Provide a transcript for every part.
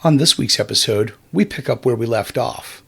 On this week's episode, we pick up where we left off.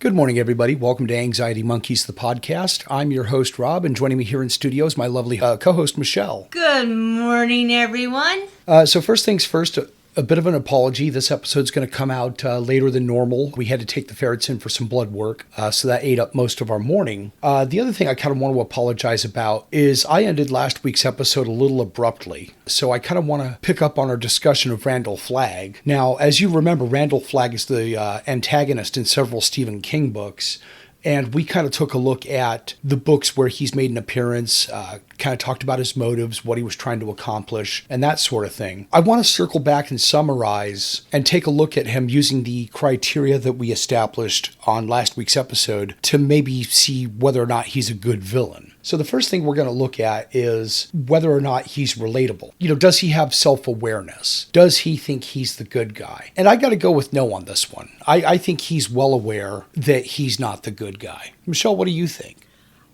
Good morning, everybody. Welcome to Anxietymonkies, the podcast. I'm your host, Rob, and joining me here in studio is my lovely co-host, Michelle. Good morning, everyone. So first things first, a bit of an apology. This episode's going to come out later than normal. We had to take the ferrets in for some blood work, so that ate up most of our morning. The other thing I kind of want to apologize about is I ended last week's episode a little abruptly. So I kind of want to pick up on our discussion of Randall Flagg. Now, as you remember, Randall Flagg is the antagonist in several Stephen King books. And we kind of took a look at the books where he's made an appearance, kind of talked about his motives, what he was trying to accomplish, and that sort of thing. I want to circle back and summarize and take a look at him using the criteria that we established on last week's episode to maybe see whether or not he's a good villain. So the first thing we're going to look at is whether or not he's relatable. Does he have self-awareness? Does he think he's the good guy? And I got to go with no on this one. I think he's well aware that he's not the good guy. Michelle, what do you think?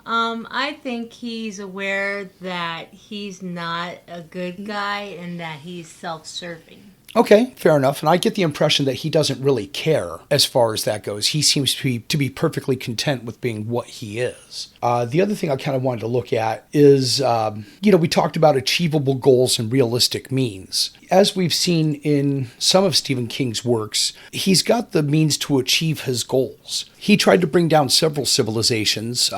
I think he's aware that he's not a good guy and that he's self-serving. Okay, fair enough. And I get the impression that he doesn't really care as far as that goes. He seems to be perfectly content with being what he is. The other thing I kind of wanted to look at is, we talked about achievable goals and realistic means. As we've seen in some of Stephen King's works, he's got the means to achieve his goals. He tried to bring down several civilizations,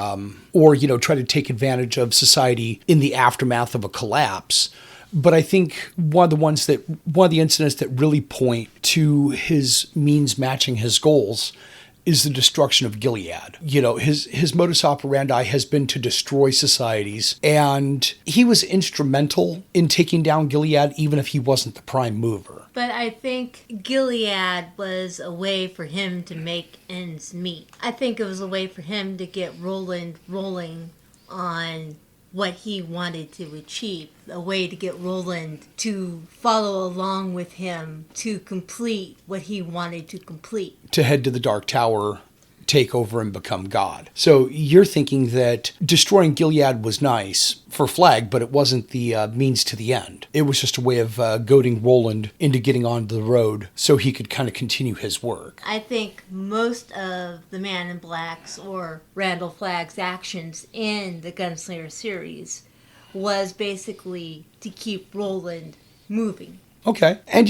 or try to take advantage of society in the aftermath of a collapse. But I think one of the incidents that really point to his means matching his goals is the destruction of Gilead. His modus operandi has been to destroy societies, and he was instrumental in taking down Gilead, even if he wasn't the prime mover. But I think Gilead was a way for him to make ends meet. I think it was a way for him to get Roland rolling on what he wanted to achieve, a way to get Roland to follow along with him to complete what he wanted to complete. To head to the Dark Tower, take over and become God. So you're thinking that destroying Gilead was nice for Flagg, but it wasn't the means to the end. It was just a way of goading Roland into getting onto the road so he could kind of continue his work. I think most of the Man in Black's or Randall Flagg's actions in the Gunslinger series was basically to keep Roland moving. Okay. And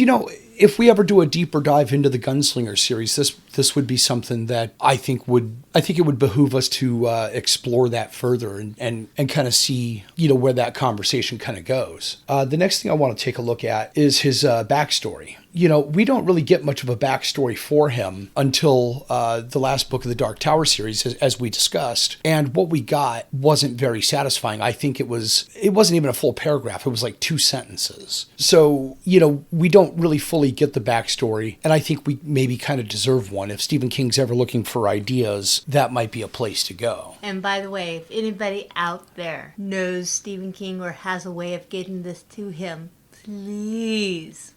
if we ever do a deeper dive into the Gunslinger series, this would be something that I think it would behoove us to explore that further and kind of see, where that conversation kind of goes. The next thing I want to take a look at is his backstory. We don't really get much of a backstory for him until the last book of the Dark Tower series, as we discussed. And what we got wasn't very satisfying. I think it wasn't even a full paragraph. It was like 2 sentences. So, we don't really fully get the backstory. And I think we maybe kind of deserve one. If Stephen King's ever looking for ideas, that might be a place to go. And by the way, if anybody out there knows Stephen King or has a way of getting this to him, please,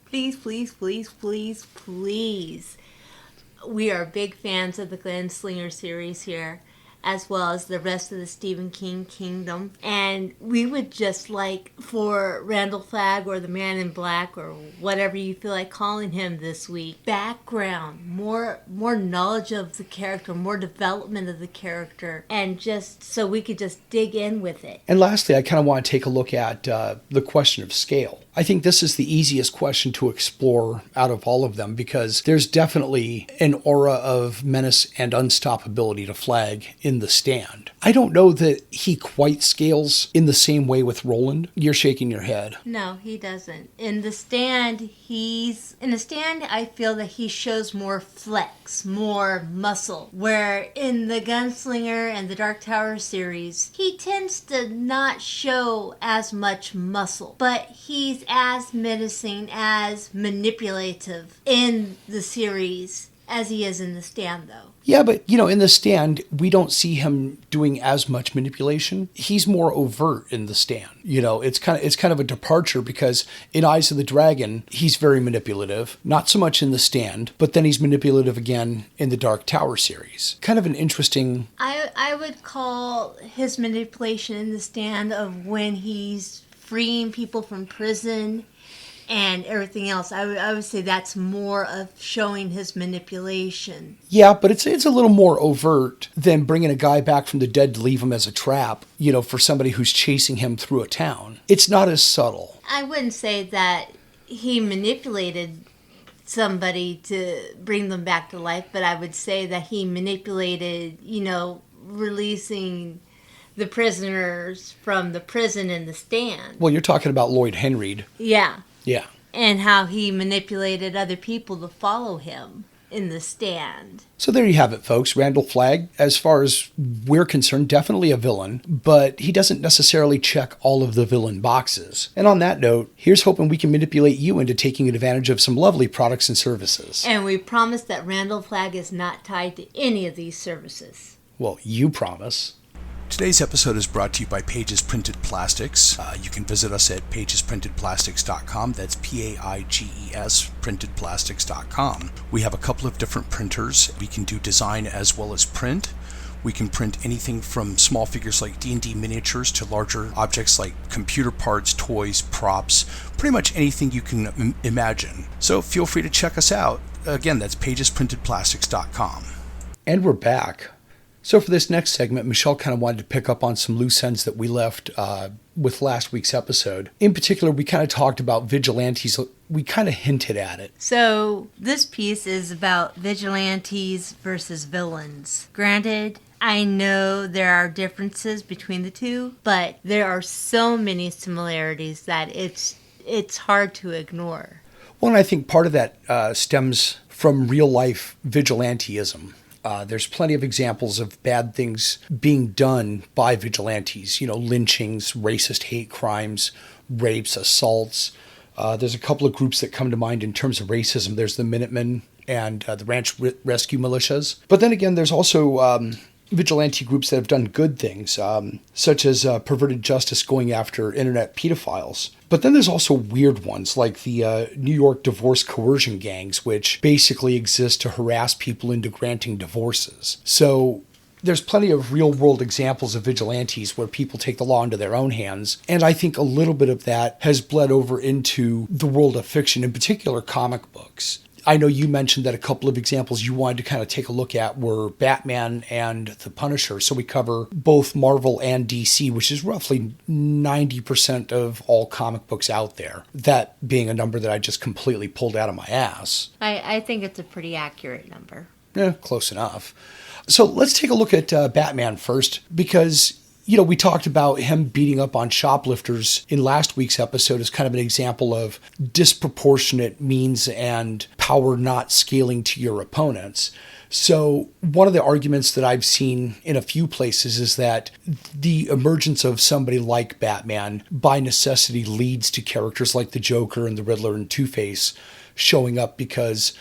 we are big fans of the Gunslinger series here, as well as the rest of the Stephen King kingdom. And we would just like for Randall Flagg or the Man in Black or whatever you feel like calling him this week, background, more knowledge of the character, more development of the character, and just so we could just dig in with it. And lastly, I kind of want to take a look at the question of scale. I think this is the easiest question to explore out of all of them because there's definitely an aura of menace and unstoppability to Flagg in The Stand. I don't know that he quite scales in the same way with Roland. You're shaking your head. No, he doesn't. In The Stand, I feel that he shows more flex, more muscle. Where in the Gunslinger and the Dark Tower series, he tends to not show as much muscle. But he's as menacing, as manipulative in the series as he is in The Stand, though. Yeah, but, in The Stand, we don't see him doing as much manipulation. He's more overt in The Stand. It's kind of a departure because in Eyes of the Dragon, he's very manipulative. Not so much in The Stand, but then he's manipulative again in the Dark Tower series. Kind of an interesting... I would call his manipulation in The Stand of when he's freeing people from prison and everything else. I would say that's more of showing his manipulation. Yeah, but it's a little more overt than bringing a guy back from the dead to leave him as a trap, for somebody who's chasing him through a town. It's not as subtle. I wouldn't say that he manipulated somebody to bring them back to life, but I would say that he manipulated, releasing the prisoners from the prison in The Stand. Well, you're talking about Lloyd Henreid. Yeah. Yeah. And how he manipulated other people to follow him in The Stand. So there you have it, folks. Randall Flagg, as far as we're concerned, definitely a villain, but he doesn't necessarily check all of the villain boxes. And on that note, here's hoping we can manipulate you into taking advantage of some lovely products and services. And we promise that Randall Flagg is not tied to any of these services. Well, you promise. Today's episode is brought to you by Pages Printed Plastics. You can visit us at pagesprintedplastics.com. That's P-A-I-G-E-S, printedplastics.com. We have a couple of different printers. We can do design as well as print. We can print anything from small figures like D&D miniatures to larger objects like computer parts, toys, props, pretty much anything you can imagine. So feel free to check us out. Again, that's pagesprintedplastics.com. And we're back. So for this next segment, Michelle kind of wanted to pick up on some loose ends that we left with last week's episode. In particular, we kind of talked about vigilantes. We kind of hinted at it. So this piece is about vigilantes versus villains. Granted, I know there are differences between the two, but there are so many similarities that it's hard to ignore. Well, and I think part of that stems from real-life vigilantism. There's plenty of examples of bad things being done by vigilantes, lynchings, racist hate crimes, rapes, assaults. There's a couple of groups that come to mind in terms of racism. There's the Minutemen and the Ranch Rescue Militias. But then again, there's also vigilante groups that have done good things, such as Perverted Justice going after internet pedophiles. But then there's also weird ones like the New York divorce coercion gangs, which basically exist to harass people into granting divorces. So there's plenty of real-world examples of vigilantes where people take the law into their own hands. And I think a little bit of that has bled over into the world of fiction, in particular comic books. I know you mentioned that a couple of examples you wanted to kind of take a look at were Batman and the Punisher. So we cover both Marvel and DC, which is roughly 90% of all comic books out there. That being a number that I just completely pulled out of my ass. I think it's a pretty accurate number. Close enough. So let's take a look at Batman first, because we talked about him beating up on shoplifters in last week's episode as kind of an example of disproportionate means and power not scaling to your opponents. So one of the arguments that I've seen in a few places is that the emergence of somebody like Batman by necessity leads to characters like the Joker and the Riddler and Two-Face showing up because,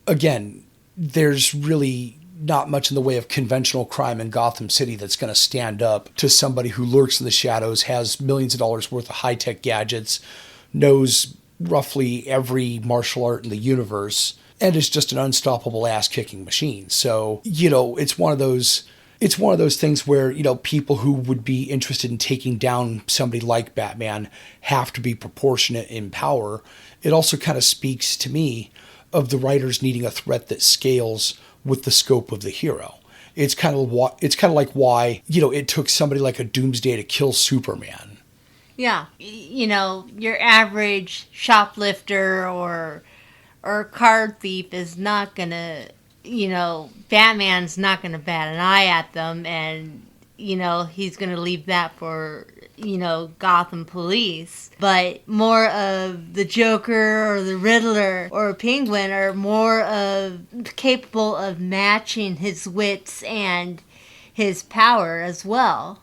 again, there's really not much in the way of conventional crime in Gotham City that's going to stand up to somebody who lurks in the shadows, has millions of dollars worth of high-tech gadgets, knows roughly every martial art in the universe, and is just an unstoppable ass-kicking machine. So, it's one of those things where, people who would be interested in taking down somebody like Batman have to be proportionate in power. It also kind of speaks to me of the writers needing a threat that scales with the scope of the hero. It's kind of like why, it took somebody like a Doomsday to kill Superman. Yeah, your average shoplifter or card thief is not gonna, Batman's not gonna bat an eye at them, and he's gonna leave that for Gotham police. But more of the Joker or the Riddler or Penguin are more capable of matching his wits and his power as well.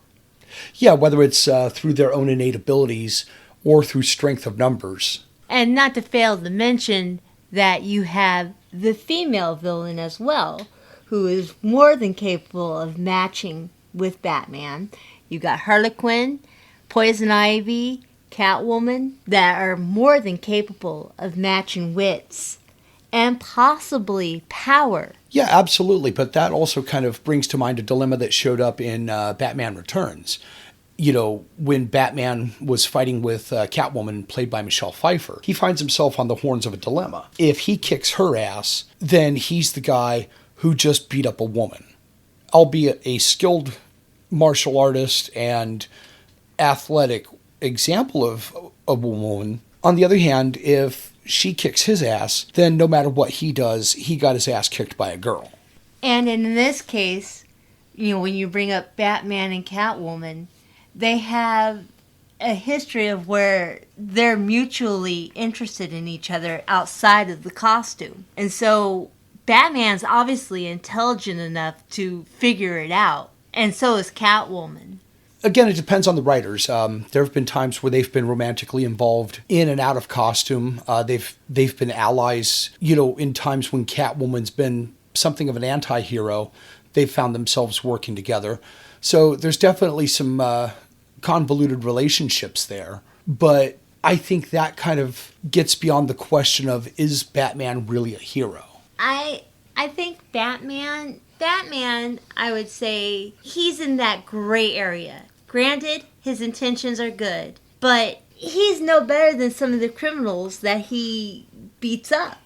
Yeah, whether it's through their own innate abilities or through strength of numbers. And not to fail to mention that you have the female villain as well, who is more than capable of matching with Batman. You got Harley Quinn, Poison Ivy, Catwoman, that are more than capable of matching wits and possibly power. Yeah, absolutely. But that also kind of brings to mind a dilemma that showed up in Batman Returns. You know, when Batman was fighting with Catwoman, played by Michelle Pfeiffer, he finds himself on the horns of a dilemma. If he kicks her ass, then he's the guy who just beat up a woman, albeit a skilled martial artist and athletic example of a woman. On the other hand, if she kicks his ass, then no matter what he does, he got his ass kicked by a girl. And in this case, you know, when you bring up Batman and Catwoman, they have a history of where they're mutually interested in each other outside of the costume. And so Batman's obviously intelligent enough to figure it out. And so is Catwoman. Again, it depends on the writers. There have been times where they've been romantically involved in and out of costume. They've been allies. You know, in times when Catwoman's been something of an anti-hero, they've found themselves working together. So there's definitely some convoluted relationships there. But I think that kind of gets beyond the question of, is Batman really a hero? I think Batman, I would say he's in that gray area. Granted, his intentions are good, but he's no better than some of the criminals that he beats up.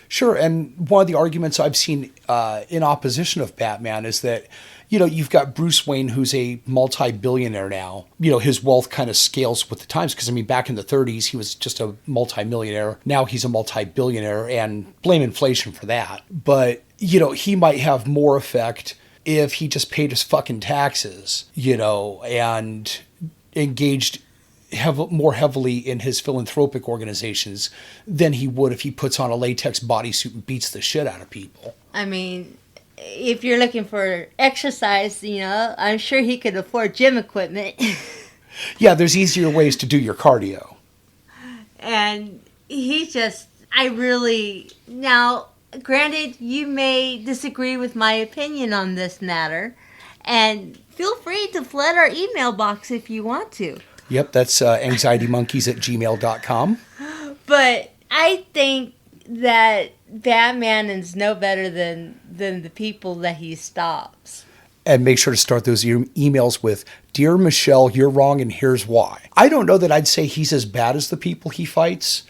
Sure, and one of the arguments I've seen in opposition of Batman is that, you know, you've got Bruce Wayne, who's a multi-billionaire now. You know, his wealth kind of scales with the times, because, I mean, back in the 30s, he was just a multi-millionaire. Now he's a multi-billionaire, and blame inflation for that. But, you know, he might have more effect if he just paid his fucking taxes, you know, and engaged more heavily in his philanthropic organizations than he would if he puts on a latex bodysuit and beats the shit out of people. I mean, if you're looking for exercise, you know, I'm sure he could afford gym equipment. Yeah, there's easier ways to do your cardio. And he just, now, granted, you may disagree with my opinion on this matter, and feel free to flood our email box if you want to. Yep, that's anxietymonkies@gmail.com. But I think that Batman is no better than the people that he stops. And make sure to start those emails with, "Dear Michelle, you're wrong and here's why." I don't know that I'd say he's as bad as the people he fights,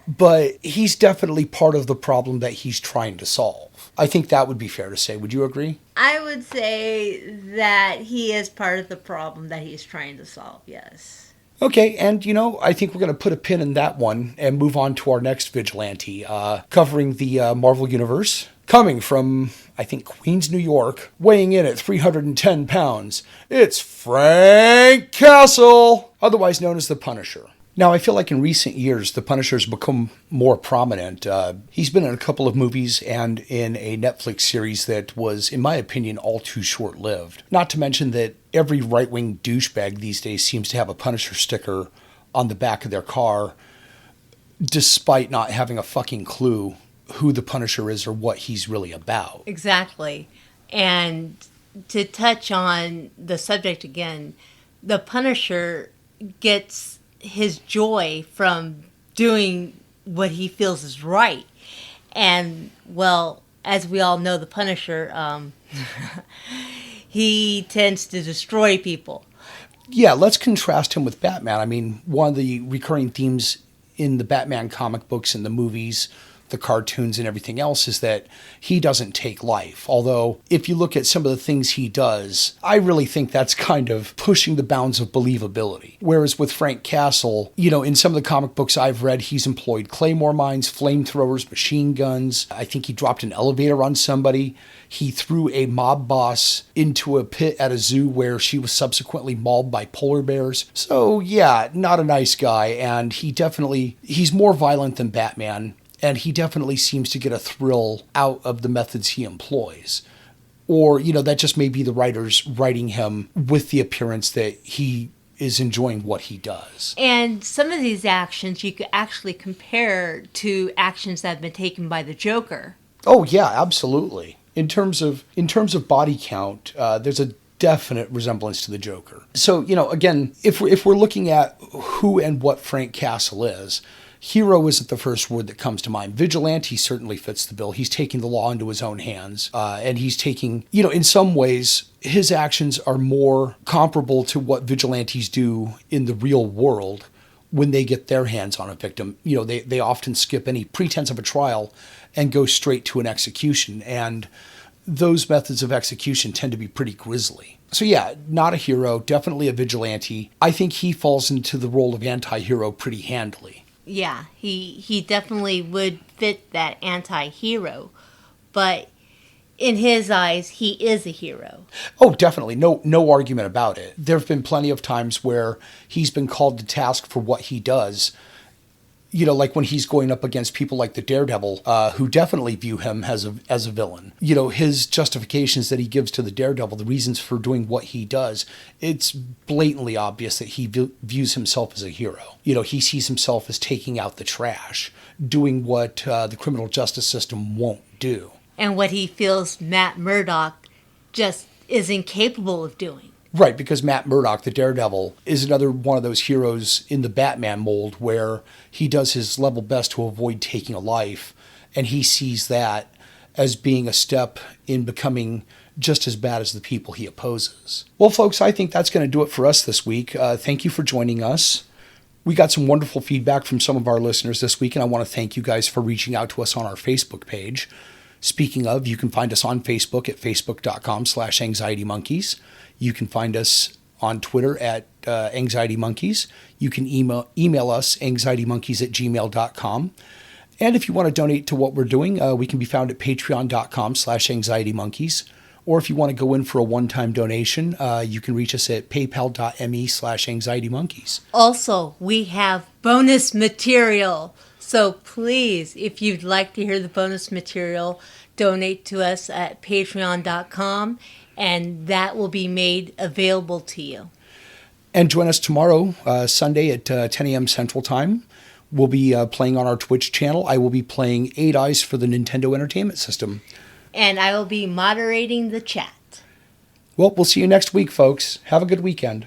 but he's definitely part of the problem that he's trying to solve. I think that would be fair to say. Would you agree? I would say that he is part of the problem that he's trying to solve, yes. Okay, and you know, I think we're going to put a pin in that one and move on to our next vigilante, covering the Marvel Universe. Coming from, I think, Queens, New York, weighing in at 310 pounds, it's Frank Castle, otherwise known as the Punisher. Now, I feel like in recent years, the Punisher's become more prominent. He's been in a couple of movies and in a Netflix series that was, in my opinion, all too short-lived. Not to mention that every right-wing douchebag these days seems to have a Punisher sticker on the back of their car, despite not having a fucking clue who the Punisher is or what he's really about. Exactly. And to touch on the subject again, the Punisher gets his joy from doing what he feels is right. And, well, as we all know, the Punisher, he tends to destroy people. Yeah, let's contrast him with Batman. I mean, one of the recurring themes in the Batman comic books and the movies, the cartoons and everything else, is that he doesn't take life. Although, if you look at some of the things he does, I really think that's kind of pushing the bounds of believability. Whereas with Frank Castle, you know, in some of the comic books I've read, he's employed claymore mines, flamethrowers, machine guns. I think he dropped an elevator on somebody. He threw a mob boss into a pit at a zoo where she was subsequently mauled by polar bears. So yeah, not a nice guy, and he's more violent than Batman. And he definitely seems to get a thrill out of the methods he employs. Or, you know, that just may be the writers writing him with the appearance that he is enjoying what he does. And some of these actions you could actually compare to actions that have been taken by the Joker. Oh yeah, absolutely. In terms of body count, there's a definite resemblance to the Joker. So, again, if we're looking at who and what Frank Castle is, hero isn't the first word that comes to mind. Vigilante certainly fits the bill. He's taking the law into his own hands, and he's taking, in some ways, his actions are more comparable to what vigilantes do in the real world when they get their hands on a victim. They often skip any pretense of a trial and go straight to an execution. And those methods of execution tend to be pretty grisly. So yeah, not a hero, definitely a vigilante. I think he falls into the role of anti-hero pretty handily. Yeah, he definitely would fit that anti-hero, but in his eyes, he is a hero. Oh, definitely. No argument about it. There have been plenty of times where he's been called to task for what he does. Like when he's going up against people like the Daredevil, who definitely view him as a villain. His justifications that he gives to the Daredevil, the reasons for doing what he does, it's blatantly obvious that he views himself as a hero. He sees himself as taking out the trash, doing what the criminal justice system won't do. And what he feels Matt Murdock just is incapable of doing. Right, because Matt Murdock, the Daredevil, is another one of those heroes in the Batman mold where he does his level best to avoid taking a life, and he sees that as being a step in becoming just as bad as the people he opposes. Well, folks, I think that's going to do it for us this week. Thank you for joining us. We got some wonderful feedback from some of our listeners this week, and I want to thank you guys for reaching out to us on our Facebook page. Speaking of, you can find us on Facebook at facebook.com/anxietymonkies. You can find us on Twitter at anxietymonkies. You can email us anxietymonkies@gmail.com. And if you want to donate to what we're doing, we can be found at patreon.com/anxietymonkies. Or if you want to go in for a one-time donation, you can reach us at paypal.me/anxietymonkies. Also, we have bonus material. So please, if you'd like to hear the bonus material, donate to us at patreon.com, and that will be made available to you. And join us tomorrow, Sunday at 10 a.m. Central Time. We'll be playing on our Twitch channel. I will be playing 8 Eyes for the Nintendo Entertainment System. And I will be moderating the chat. Well, we'll see you next week, folks. Have a good weekend.